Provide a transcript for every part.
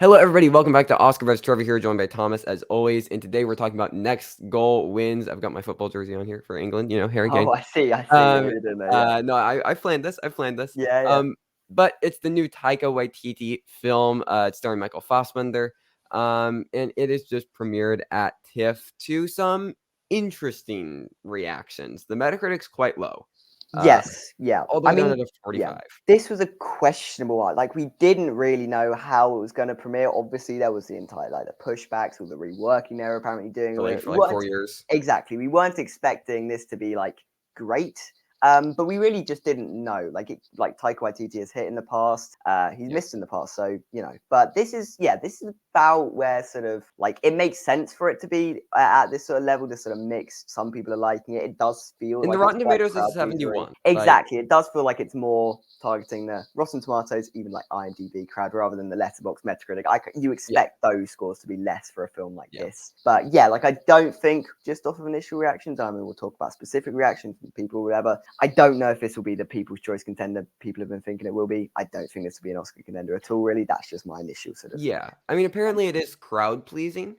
Hello, everybody. Welcome back to Oscar vs. Trevor here, joined by Thomas as always. And today we're talking about next goal wins. I've got my football jersey on here for England. Harry Kane. Oh, I see. I see. Um, You're doing that, yeah. no, I planned this. I planned this. Yeah, yeah. But it's the new Taika Waititi film. It's starring Michael Fassbender. And it is just premiered at Tiff to some interesting reactions. The Metacritic's quite low. Yes, yeah. All the I way down mean, to yeah, 45. this was a questionable one. Like, we didn't really know how it was going to premiere. Obviously, there was the entire the pushbacks or the reworking they were apparently doing. For We like 4 weren't years. exactly. We weren't expecting this to be great. But we really just didn't know. Like Taika Waititi has hit in the past. He's missed in the past. So But this is about where sort of it makes sense for it to be at this sort of level. This sort of mix. Some people are liking it. It does feel And the like Rotten it's quite Tomatoes is crowd pleasery. 71. Exactly. It does feel like it's more targeting the Rotten Tomatoes, even like IMDb crowd, rather than the Letterboxd Metacritic. You expect those scores to be less for a film like this. But yeah, I don't think just off of initial reactions. I mean, we'll talk about specific reactions from people, whatever. I don't know if this will be the People's Choice contender people have been thinking it will be. I don't think this will be an Oscar contender at all, really. That's just my initial sort of. Yeah. I mean, apparently it is crowd pleasing.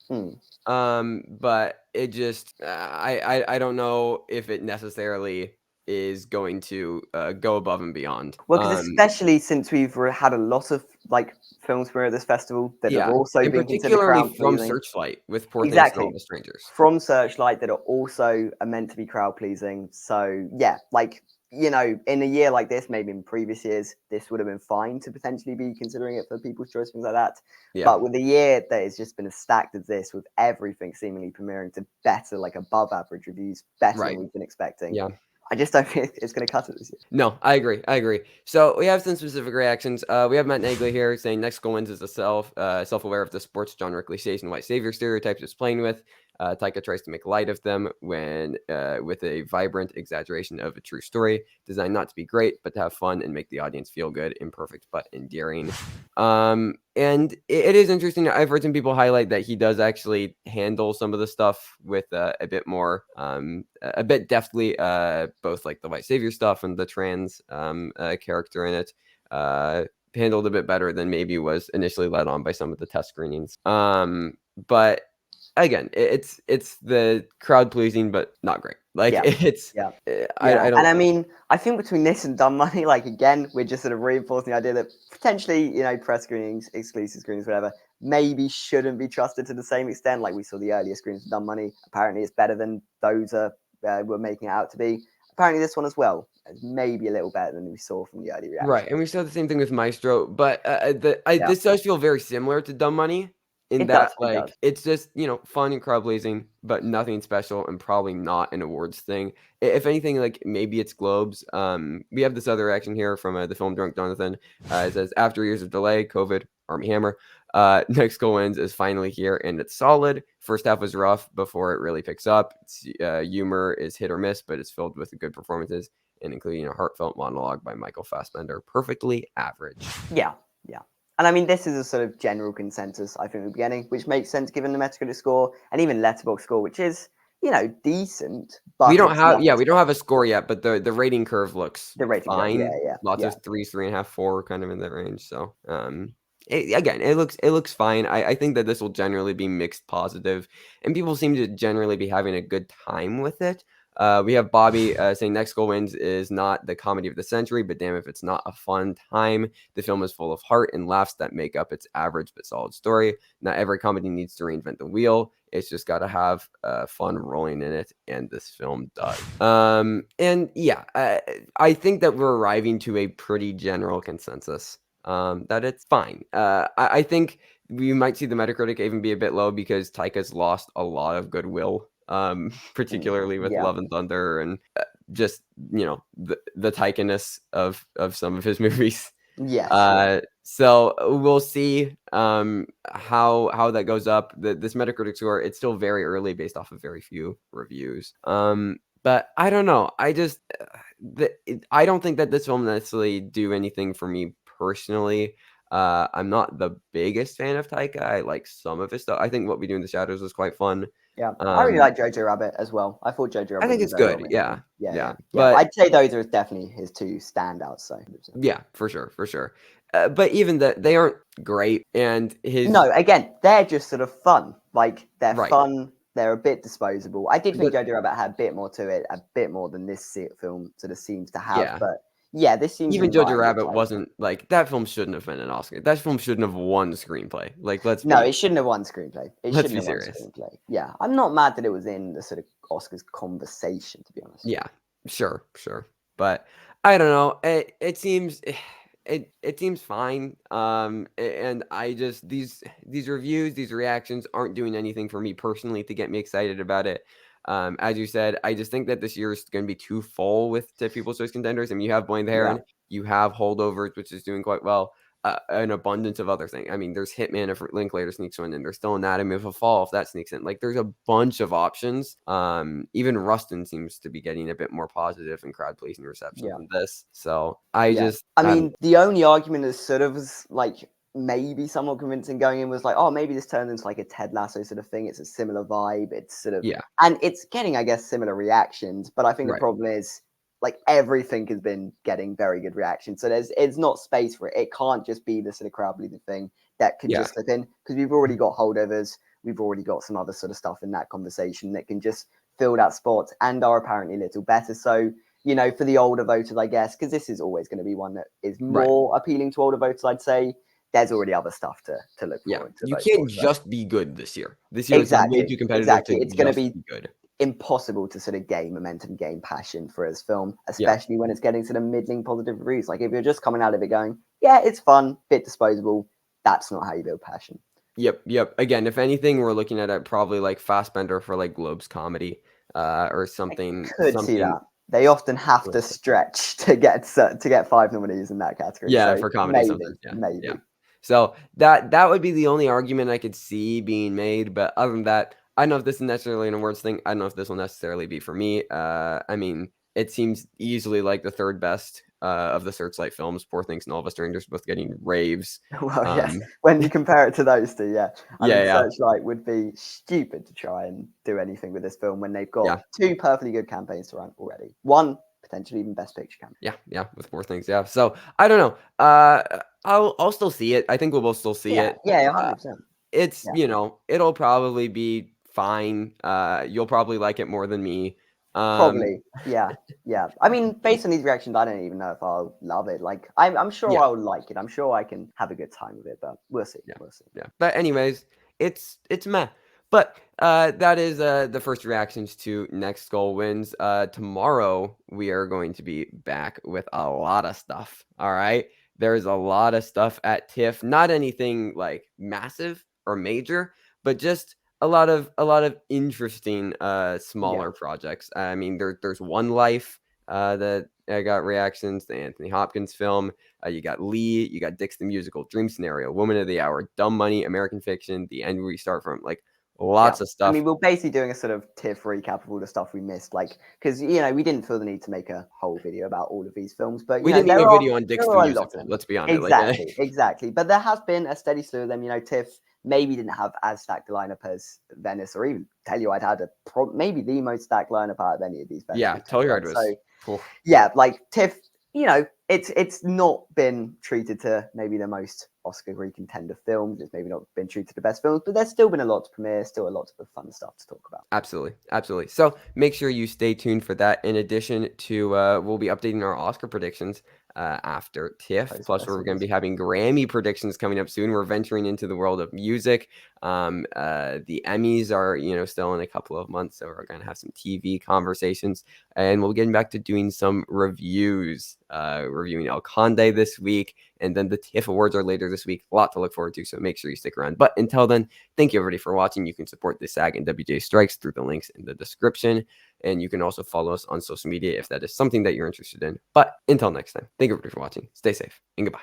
But it just, I don't know if it necessarily is going to go above and beyond. Well, because especially since we've had a lot of films premiere at this festival that have also been considered crowd from pleasing. Searchlight with Poor Things and All the Strangers. From Searchlight that are also meant to be crowd pleasing. So yeah, in a year like this, maybe in previous years, this would have been fine to potentially be considering it for People's Choice, things like that. Yeah. But with a year that has just been as stacked as this, with everything seemingly premiering to better, above average reviews, better than we've been expecting. Yeah. I just don't think it's going to cut it this year. No, I agree. So we have some specific reactions. We have Matt Nager here saying Next Goal Wins is a self-aware of the sports genre cliches and white savior stereotypes it's playing with. Taika tries to make light of them with a vibrant exaggeration of a true story, designed not to be great, but to have fun and make the audience feel good, imperfect but endearing. And it is interesting. I've heard some people highlight that he does actually handle some of the stuff with a bit more, a bit deftly, both like the white savior stuff and the trans character in it. Handled a bit better than maybe was initially led on by some of the test screenings. But again, it's the crowd pleasing, but not great. I mean, I think between this and Dumb Money, again, we're just sort of reinforcing the idea that potentially, press screenings, exclusive screenings, whatever, maybe shouldn't be trusted to the same extent. Like we saw the earlier screens of Dumb Money. Apparently, it's better than those were making it out to be. Apparently, this one as well is maybe a little better than we saw from the early reaction. Right, and we saw the same thing with Maestro, but this does feel very similar to Dumb Money. It's just, fun and crowd pleasing, but nothing special and probably not an awards thing. If anything, maybe it's Globes. We have this other reaction here from the film Drunk Jonathan. It says, after years of delay, COVID, Army Hammer, Next Goal Wins is finally here and it's solid. First half was rough before it really picks up. Humor is hit or miss, but it's filled with good performances and including a heartfelt monologue by Michael Fassbender. Perfectly average. Yeah. And I mean, this is a sort of general consensus, I think, at the beginning, which makes sense given the Metacritic score and even Letterboxd score, which is, decent. But we don't have a score yet, but the rating curve looks fine. Lots of 3s, 3.5, 4, kind of in that range. So it looks fine. I think that this will generally be mixed positive, and people seem to generally be having a good time with it. We have Bobby saying Next Goal Wins is not the comedy of the century, but damn if it's not a fun time. The film is full of heart and laughs that make up its average but solid story. Not every comedy needs to reinvent the wheel. It's just got to have fun rolling in it, and this film does. And yeah, I think that we're arriving to a pretty general consensus that it's fine. I think we might see the Metacritic even be a bit low because Taika's lost a lot of goodwill. Particularly with Love and Thunder and just the Taika-ness of some of his movies. So we'll see how that goes up. This Metacritic score, it's still very early based off of very few reviews. But I don't know. I don't think that this film necessarily do anything for me personally. I'm not the biggest fan of Taika. I like some of his stuff. I think What We Do in the Shadows was quite fun. Yeah, I really like Jojo Rabbit as well. I thought Jojo Rabbit. I think it's good. Yeah. But I'd say those are definitely his two standouts. So yeah, for sure. but even that, they aren't great. And No, again, they're just sort of fun. Like, they're right. fun. They're a bit disposable. I did think But Jojo Rabbit had a bit more to it, a bit more than this film sort of seems to have. yeah, But yeah, this seems even in Jojo line with Rabbit Taika. wasn't like that. Film shouldn't have been an Oscar. That film shouldn't have won screenplay. Like, No, it shouldn't have won screenplay. It let's shouldn't be have won serious. screenplay. Yeah, I'm not mad that it was in the sort of Oscars conversation, to be honest. Yeah, sure. But I don't know. It seems it seems fine. And I just these reviews, these reactions aren't doing anything for me personally to get me excited about it. As you said, I just think that this year is going to be too full with People's Choice contenders. I mean, you have Blaine the Heron, you have Holdovers, which is doing quite well. An abundance of other things. I mean, there's Hitman if Linklater sneaks one in. There's still Anatomy of a Fall if that sneaks in. Like, there's a bunch of options. Even Rustin seems to be getting a bit more positive and crowd pleasing reception than this. So I mean, the only argument is sort of like maybe somewhat convincing going in was like, oh, maybe this turns into like a Ted Lasso sort of thing. It's a similar vibe. It's sort of and it's getting, I guess, similar reactions. But I think the problem is, like, everything has been getting very good reaction. So it's not space for it. It can't just be the sort of crowd pleasing thing that can just slip in, because we've already got Holdovers. We've already got some other sort of stuff in that conversation that can just fill that spot and are apparently a little better. So, you know, for the older voters, I guess, because this is always going to be one that is more appealing to older voters, I'd say. There's already other stuff to look forward to. You can't just be good this year. This year is way too competitive. Exactly. It's going to be good. Impossible to sort of gain momentum, gain passion for his film, especially when it's getting sort of middling positive reviews. Like, if you're just coming out of it going, yeah, it's fun, bit disposable, that's not how you build passion. Yep. Again, if anything, we're looking at it probably like Fassbender for like Globes comedy, or something. I could see that. They often have to stretch to get 5 nominees in that category. Yeah, so for comedy maybe, sometimes. Yeah. So that would be the only argument I could see being made. But other than that, I don't know if this is necessarily an awards thing. I don't know if this will necessarily be for me. I mean, it seems easily like the third best of the Searchlight films. Poor Things and All of Us Strangers both getting raves. Well, yes. When you compare it to those two, I mean, Searchlight would be stupid to try and do anything with this film when they've got two perfectly good campaigns to run already. One potentially even Best Picture campaign. Yeah, with Poor Things. Yeah. So I don't know. I'll still see it. I think we'll both still see it. Yeah, 100%. It's it'll probably be fine. You'll probably like it more than me. Probably, yeah. I mean, based on these reactions, I don't even know if I'll love it. Like, I'm sure I'll like it. I'm sure I can have a good time with it, but we'll see. Yeah. But anyways, it's meh. But that is the first reactions to Next Goal Wins. Tomorrow we are going to be back with a lot of stuff. All right, there's a lot of stuff at TIFF. Not anything like massive or major, but just a lot of interesting smaller projects. I mean, there's One Life that I got reactions. The Anthony Hopkins film. You got Lee. You got Dix the Musical, Dream Scenario, Woman of the Hour, Dumb Money, American Fiction, The End We Start From. Like, lots of stuff. I mean, we're basically doing a sort of TIFF recap of all the stuff we missed, like, because we didn't feel the need to make a whole video about all of these films, but we didn't make a video on Dix the Musical. Let's be honest. Exactly. But there has been a steady slew of them. TIFF maybe didn't have as stacked a lineup as Venice, or even Telluride had maybe the most stacked lineup out of any of these. Telluride was. So, like TIFF, it's not been treated to maybe the most Oscar contender films. It's maybe not been treated to the best films, but there's still been a lot to premiere, still a lot of fun stuff to talk about. Absolutely. So make sure you stay tuned for that. In addition to, we'll be updating our Oscar predictions after TIFF. Plus, we're going to be having Grammy predictions coming up soon. We're venturing into the world of music. The Emmys are, still in a couple of months, so we're going to have some TV conversations, and we'll get back to doing some reviews, reviewing El Conde this week, and then the TIFF Awards are later this week. A lot to look forward to, so make sure you stick around. But until then, thank you everybody for watching. You can support the SAG and WJ strikes through the links in the description, and you can also follow us on social media if that is something that you're interested in. But until next time, thank you everybody for watching. Stay safe, and goodbye.